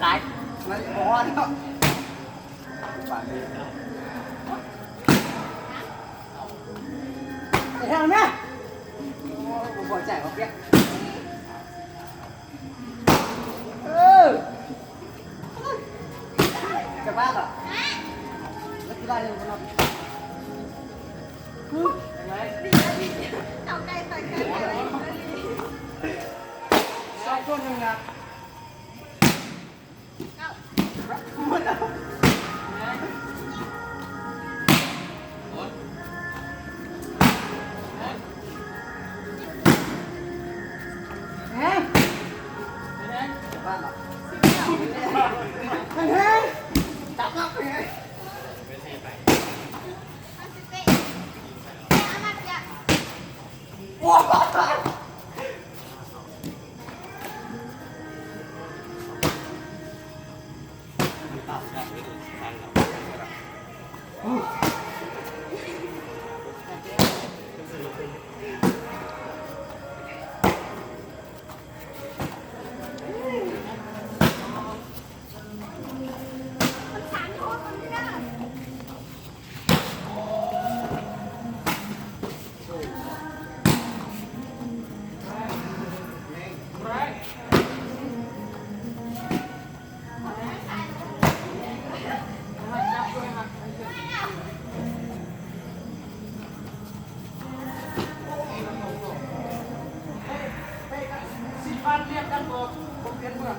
กายมันพอแล้วปากดีไอ้ทางนี้ผมบอกใจเขาเปียกจะบ้าเหรอแล้วกี่ได้ยังคนนั้นเอาไก่ใส่ไก่ชอบคนยังไงบ้านเหรอเฮ้ยจับมากเลย ว้าวเรียกกันบอกผมเรียนเมือง